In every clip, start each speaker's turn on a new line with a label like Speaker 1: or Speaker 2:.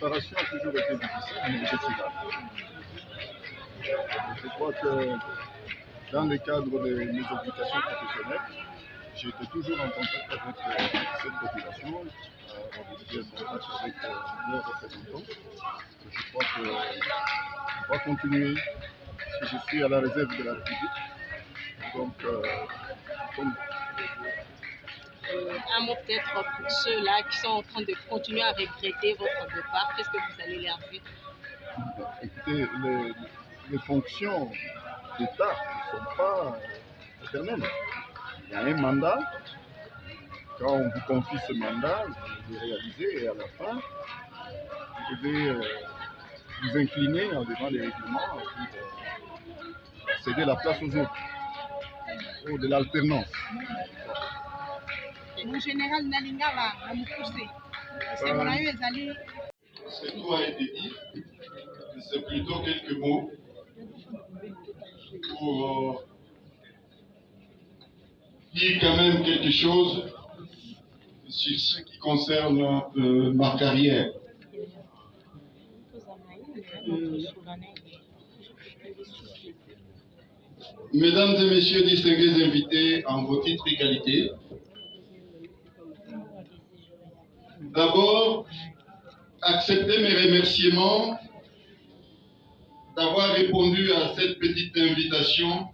Speaker 1: préparation a toujours été difficile, mais je suis là. Je crois que dans le cadre de mes obligations professionnelles, j'ai été toujours en contact avec cette population, en contact avec leurs représentants. Je crois qu'on va continuer, parce que je suis à la réserve de la République. Donc,
Speaker 2: un mot peut-être pour ceux-là qui sont en train de continuer à regretter votre départ. Qu'est-ce que vous allez leur dire?
Speaker 1: Écoutez, les fonctions d'État ne sont pas éternelles. Il y a un mandat. Quand on vous confie ce mandat, vous le réalisez et à la fin, vous devez vous incliner devant les règlements pour céder la place aux autres, ou de l'alternance.
Speaker 3: Mon général Nalingala va nous pousser.
Speaker 4: C'est tout a été dit. C'est plutôt quelques mots pour dire quand même quelque chose sur ce qui concerne ma carrière. Mesdames et messieurs distingués invités en vos titres et qualités, d'abord, acceptez mes remerciements d'avoir répondu à cette petite invitation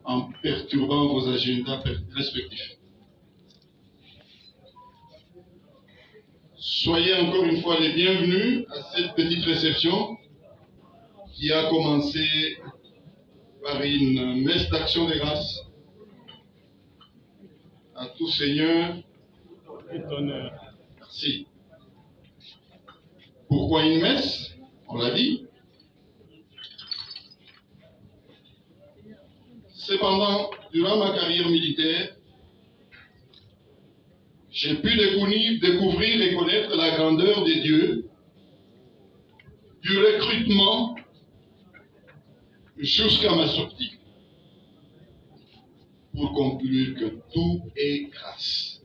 Speaker 4: en perturbant vos agendas respectifs. Soyez encore une fois les bienvenus à cette petite réception qui a commencé par une messe d'action de grâce à tout Seigneur et honneur. Merci. Pourquoi une messe? On l'a dit. Cependant, durant ma carrière militaire, j'ai pu découvrir et connaître la grandeur des dieux, du recrutement jusqu'à ma sortie, pour conclure que tout est grâce.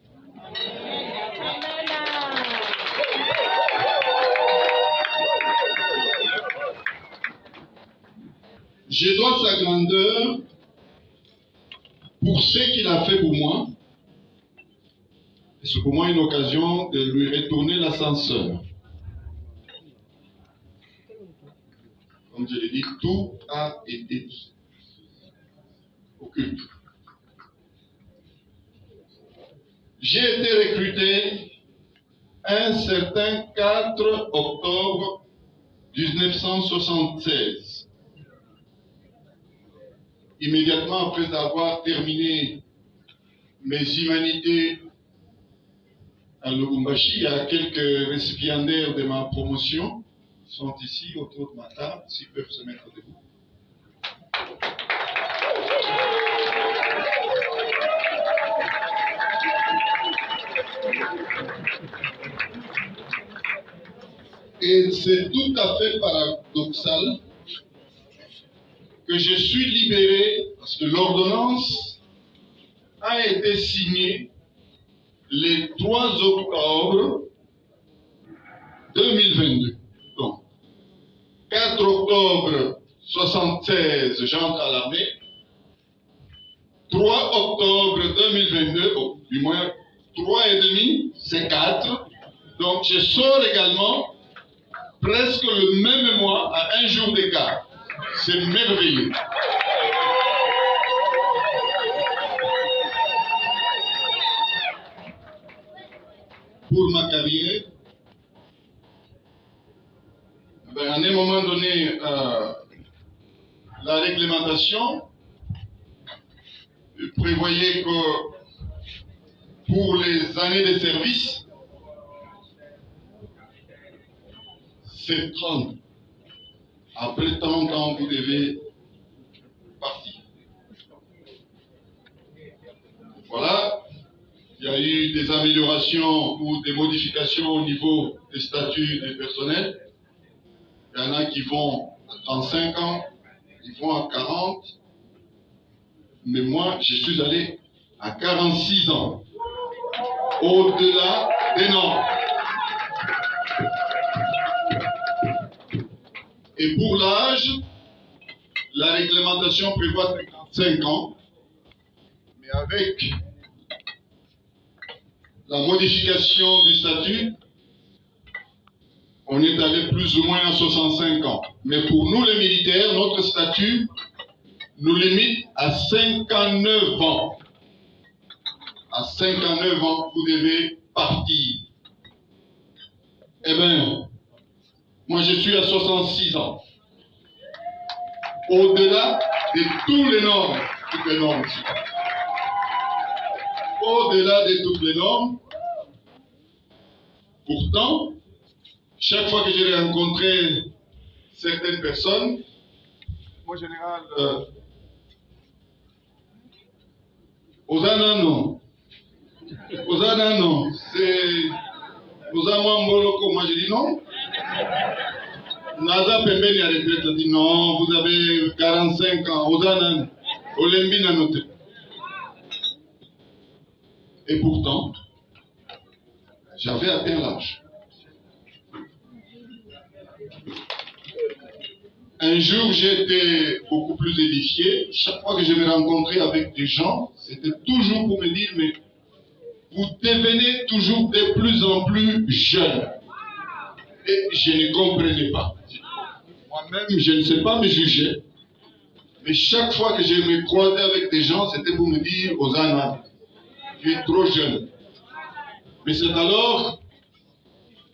Speaker 4: Je dois sa grandeur pour ce qu'il a fait pour moi. Et c'est pour moi une occasion de lui retourner l'ascenseur. Comme je l'ai dit, tout a été dit. Au culte. J'ai été recruté un certain 4 octobre 1976. Immédiatement après avoir terminé mes humanités à Lubumbashi, il y a quelques récipiendaires de ma promotion qui sont ici autour de ma table, s'ils peuvent se mettre debout. Et c'est tout à fait paradoxal que je suis libéré parce que l'ordonnance a été signée le 3 octobre 2022. Donc, 4 octobre 1976, j'entre à l'armée. 3 octobre 2022, du moins 3 et demi, c'est 4. Donc, je sors également presque le même mois à un jour d'écart. C'est merveilleux. Pour ma carrière, à un moment donné, la réglementation prévoyait que pour les années de service, c'est 30. Après 30 ans, vous devez partir. Voilà. Il y a eu des améliorations ou des modifications au niveau des statuts des personnels. Il y en a qui vont à 35 ans, ils vont à 40. Mais moi, je suis allé à 46 ans. Au-delà des normes. Et pour l'âge, la réglementation prévoit 55 ans, mais avec la modification du statut, on est allé plus ou moins à 65 ans. Mais pour nous les militaires, notre statut nous limite à 59 ans. À 59 ans, vous devez partir. Eh bien, moi je suis à 66 ans. Au-delà de toutes les normes, au-delà de toutes les normes, pourtant, chaque fois que j'ai rencontré certaines personnes, mon général, Ozanano, c'est Ozamwa Mboloko, moi je dis non. Naza Pembeni à retraite, a dit non, vous avez 45 ans, Ozanano, Olembi Nanote. Et pourtant, j'avais atteint l'âge. Un jour, j'étais beaucoup plus édifié. Chaque fois que je me rencontrais avec des gens, c'était toujours pour me dire, mais vous devenez toujours de plus en plus jeune. Et je ne comprenais pas. Moi-même, je ne sais pas me juger. Mais chaque fois que je me croisais avec des gens, c'était pour me dire, Ozana, tu es trop jeune. Mais c'est alors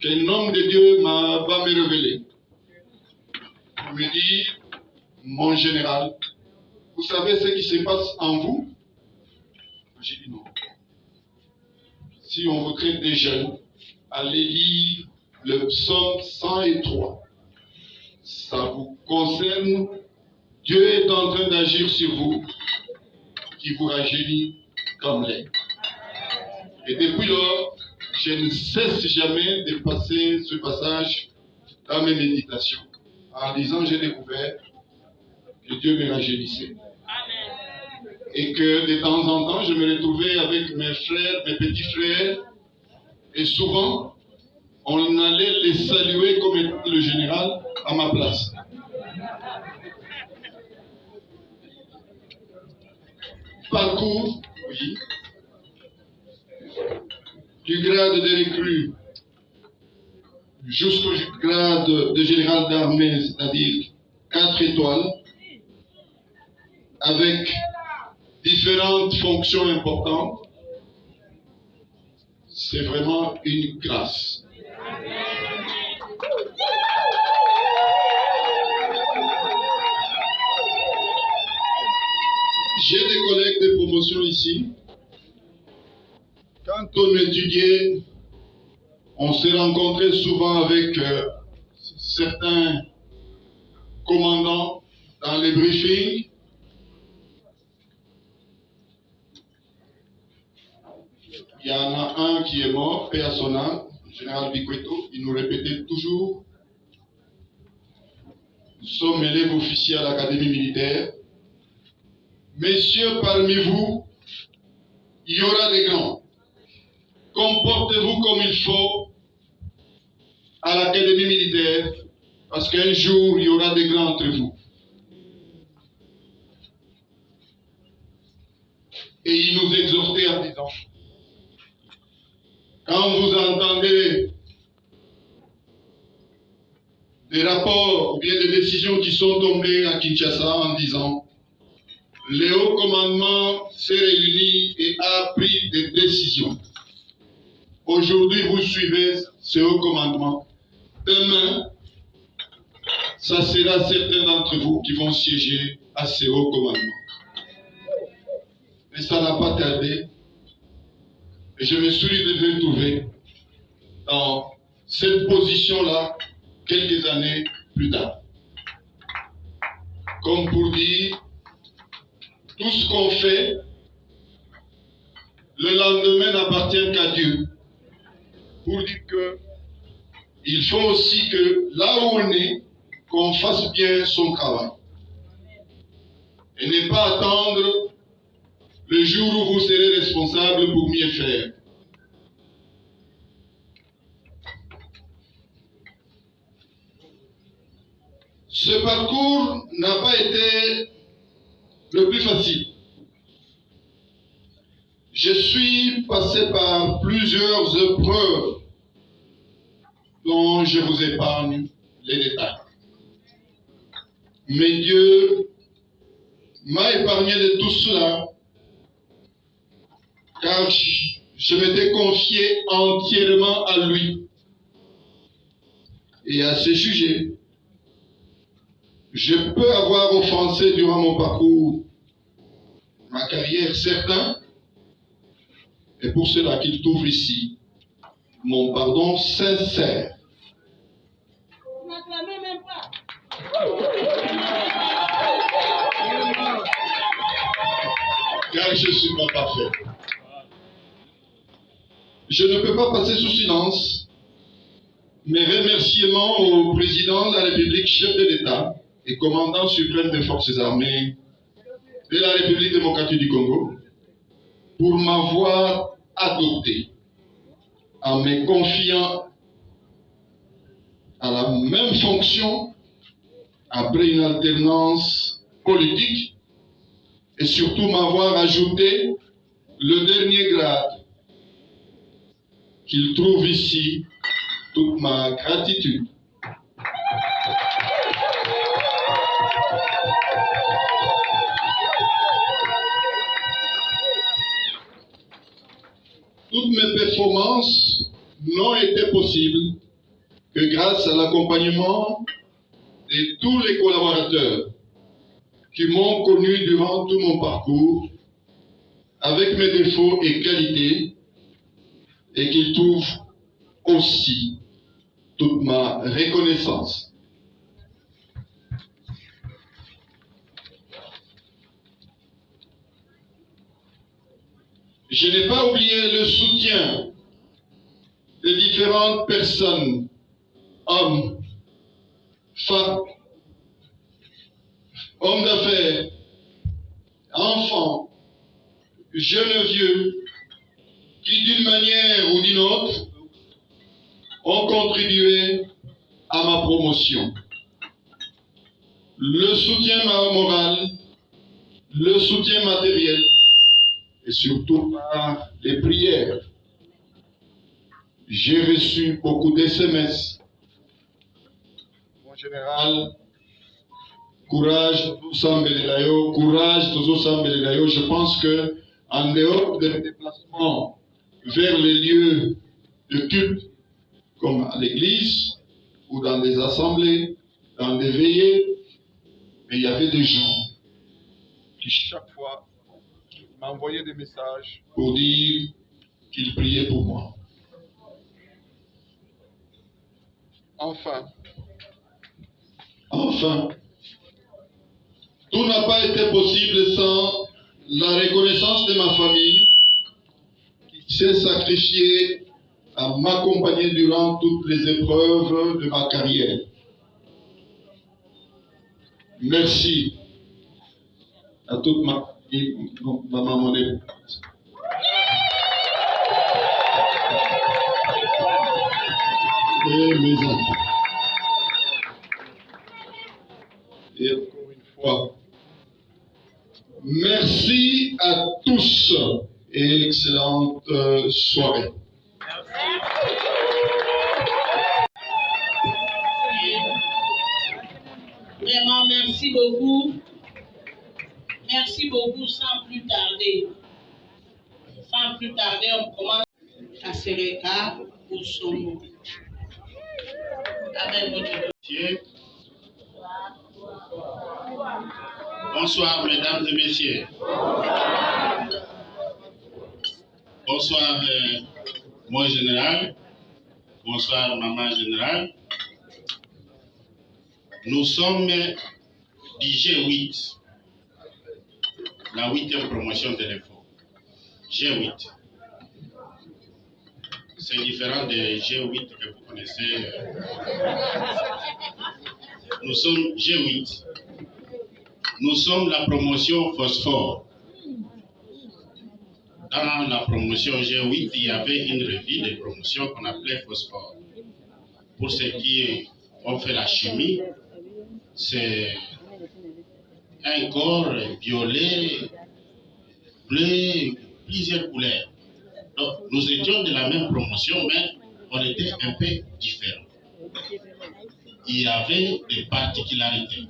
Speaker 4: qu'un homme de Dieu va me révéler. Il me dit, mon général, vous savez ce qui se passe en vous? J'ai dit non. Si on recrute des jeunes, allez lire le psaume 103. Ça vous concerne. Dieu est en train d'agir sur vous, qui vous rajeunit comme lait. Et depuis lors, je ne cesse jamais de passer ce passage dans mes méditations. En disant, j'ai découvert que Dieu me rajeunissait. Et que de temps en temps, je me retrouvais avec mes frères, mes petits frères, et souvent, on allait les saluer comme étant le général à ma place. Parcours, oui, du grade de recrue jusqu'au grade de général d'armée, c'est-à-dire 4 étoiles, avec différentes fonctions importantes, c'est vraiment une grâce. J'ai des collègues de promotion ici. Quand on étudiait, on s'est rencontré souvent avec certains commandants dans les briefings. Il y en a un qui est mort, paix à son âme, le général Bikweto. Il nous répétait toujours, nous sommes élèves officiers à l'académie militaire. Messieurs, parmi vous, il y aura des grands. Comportez-vous comme il faut à l'académie militaire, parce qu'un jour, il y aura des grands entre vous. Et il nous exhortait en disant, quand vous entendez des rapports ou bien des décisions qui sont tombées à Kinshasa en disant le haut commandement s'est réuni et a pris des décisions. Aujourd'hui, vous suivez ce haut commandement. Demain, ça sera certains d'entre vous qui vont siéger à ce haut commandement. Mais ça n'a pas tardé. Et je me suis retrouvé dans cette position-là quelques années plus tard. Comme pour dire, tout ce qu'on fait, le lendemain n'appartient qu'à Dieu. Pour dire que il faut aussi que là où on est, qu'on fasse bien son travail. Et ne pas attendre le jour où vous serez responsable pour mieux faire. Ce parcours n'a pas été le plus facile. Je suis passé par plusieurs épreuves dont je vous épargne les détails. Mais Dieu m'a épargné de tout cela, car je m'étais confié entièrement à lui. Et à ce sujet, je peux avoir offensé durant mon parcours ma carrière, certains, et pour cela qu'il trouve ici mon pardon sincère.
Speaker 3: Vous n'acclamez même pas.
Speaker 4: Car je suis pas parfait. Je ne peux pas passer sous silence mes remerciements au président de la République, chef de l'État et commandant suprême des forces armées de la République démocratique du Congo pour m'avoir adopté en me confiant à la même fonction après une alternance politique et surtout m'avoir ajouté le dernier grade qu'il trouve ici toute ma gratitude. Toutes mes performances n'ont été possibles que grâce à l'accompagnement de tous les collaborateurs qui m'ont connu durant tout mon parcours, avec mes défauts et qualités, et qui trouvent aussi toute ma reconnaissance. Je n'ai pas oublié le soutien de différentes personnes, hommes, femmes, hommes d'affaires, enfants, jeunes vieux, qui d'une manière ou d'une autre ont contribué à ma promotion. Le soutien moral, le soutien matériel et surtout par les prières. J'ai reçu beaucoup de SMS. Mon général, courage, courage, je pense que en dehors des déplacements vers les lieux de culte, comme à l'église ou dans des assemblées, dans des veillées, mais il y avait des gens qui chaque fois m'envoyaient des messages pour dire qu'ils priaient pour moi. Enfin, tout n'a pas été possible sans la reconnaissance de ma famille qui s'est sacrifiée à m'accompagner durant toutes les épreuves de ma carrière. Merci à toute ma famille, ma maman et mes enfants. Et encore une fois, merci à tous et excellente soirée.
Speaker 5: Vraiment, merci beaucoup. Merci beaucoup. Sans plus tarder, on commence à se regarder pour son mot. Avec votre
Speaker 6: Bonsoir, mesdames et messieurs. Bonsoir, mon général. Bonsoir, maman générale. Nous sommes du G8, la 8e promotion de l'EFO. G8. C'est différent des G8 que vous connaissez. Nous sommes G8. Nous sommes la promotion phosphore. Dans la promotion G8, il y avait une revue de promotion qu'on appelait phosphore. Pour ceux qui ont fait la chimie, c'est un corps violet, bleu, plusieurs couleurs. Donc, nous étions de la même promotion, mais on était un peu différents. Il y avait des particularités.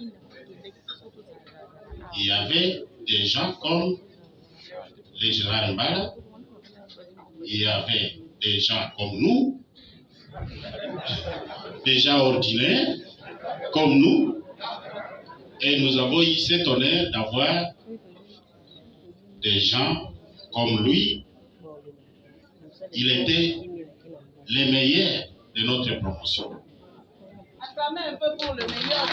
Speaker 6: Il y avait des gens comme les généraux Mbala, il y avait des gens comme nous, des gens ordinaires comme nous, et nous avons eu cet honneur d'avoir des gens comme lui. Il était le meilleur de notre promotion.
Speaker 3: Acclamez un peu pour le meilleur.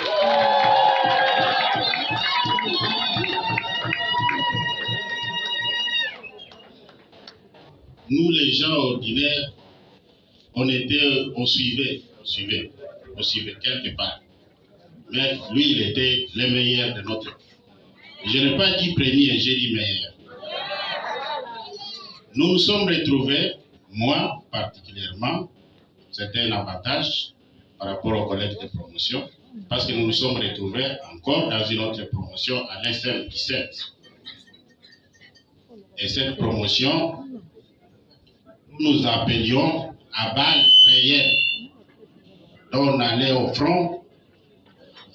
Speaker 6: Nous, les gens ordinaires, on suivait quelque part. Mais lui, il était le meilleur de notre. Je n'ai pas dit premier, j'ai dit meilleur. Nous nous sommes retrouvés, moi particulièrement, c'était un avantage par rapport aux collègues de promotion, parce que nous nous sommes retrouvés encore dans une autre promotion à l'SM 17. Et cette promotion, nous appelions à balles réelles. Donc on allait au front,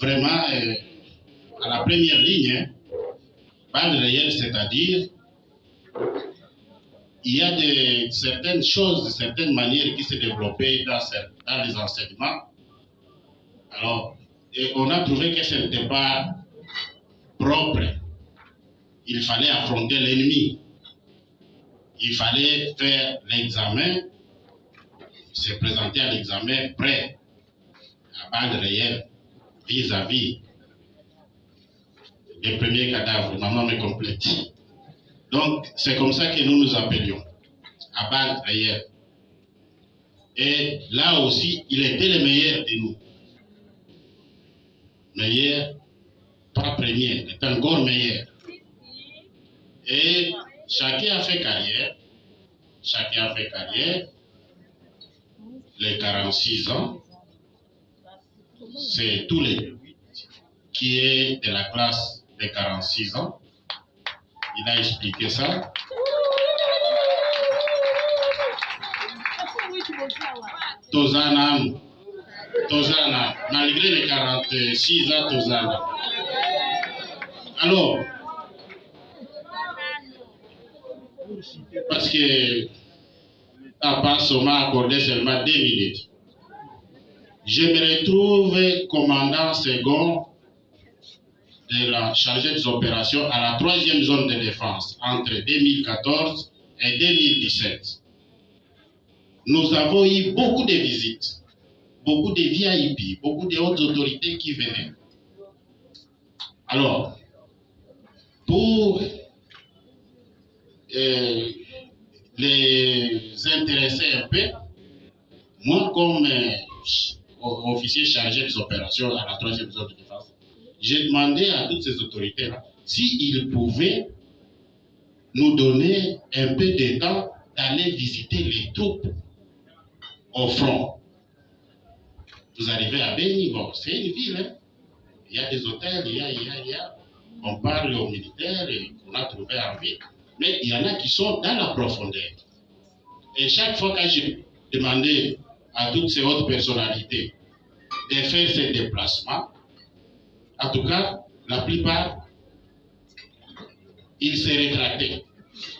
Speaker 6: vraiment à la première ligne, balles réelles, c'est-à-dire il y a certaines choses, certaines manières qui se développaient dans les enseignements. Alors, et on a trouvé que ce n'était pas propre. Il fallait affronter l'ennemi. Il fallait faire l'examen, se présenter à l'examen prêt, à balles réelles, vis-à-vis des premiers cadavres. Maman me complète. Donc, c'est comme ça que nous nous appelions, à balles réelles. Et là aussi, il était le meilleur de nous. Meilleur, pas premier, il était encore meilleur. Et chacun a fait carrière. Les 46 ans, c'est tous les qui est de la classe des 46 ans. Il a expliqué ça. Tozana, malgré les 46 ans, Tozana. Alors, parce que Abbas m'a accordé seulement 2 minutes. Je me retrouve commandant second de la chargée des opérations à la 3e zone de défense entre 2014 et 2017. Nous avons eu beaucoup de visites, beaucoup de VIP, beaucoup de hautes autorités qui venaient. Alors, pour les intéresser un peu, moi comme officier chargé des opérations à la 3e zone de défense, j'ai demandé à toutes ces autorités-là s'ils pouvaient nous donner un peu de temps d'aller visiter les troupes au front. Vous arrivez à Béni, bon, c'est une ville, hein? Il y a des hôtels, il y a. On parle aux militaires qu'on a trouvé en ville, mais il y en a qui sont dans la profondeur. Et chaque fois que j'ai demandé à toutes ces hautes personnalités de faire ces déplacements, en tout cas, la plupart, ils se rétractaient.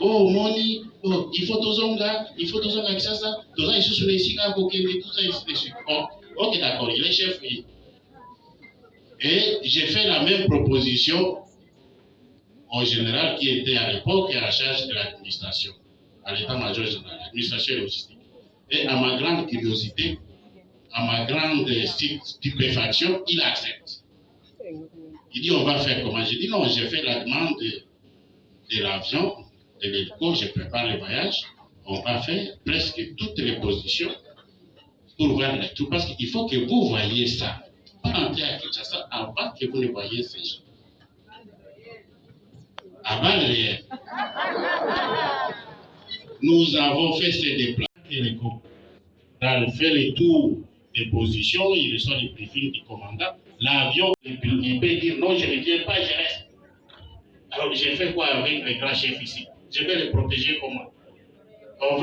Speaker 6: Oh, Moni, oh, il faut tozonga, que ça, tozonga, ils sont sur les sigas, tout ça, ils sont dessus. Oh, ok, d'accord, il est chef. Oui. Et j'ai fait la même proposition au général qui était à l'époque à la charge de l'administration, à l'état-major général, l'administration et logistique. Et à ma grande curiosité, à ma grande stupéfaction, il accepte. Il dit, on va faire comment? J'ai dit, non, j'ai fait la demande de l'avion, de l'hélico, je prépare le voyage. On va faire presque toutes les positions pour voir les troupes. Parce qu'il faut que vous voyez ça. Pas entrer à Kinshasa avant que vous ne voyez ces gens. À balles réelles. Nous avons fait ces déplacements. On a fait le tour des positions, il reçoit les briefings du commandant. L'avion, il peut dire non, je ne viens pas, je reste. Alors, j'ai fait quoi avec les grands chefs ici? Je vais les protéger comment? On va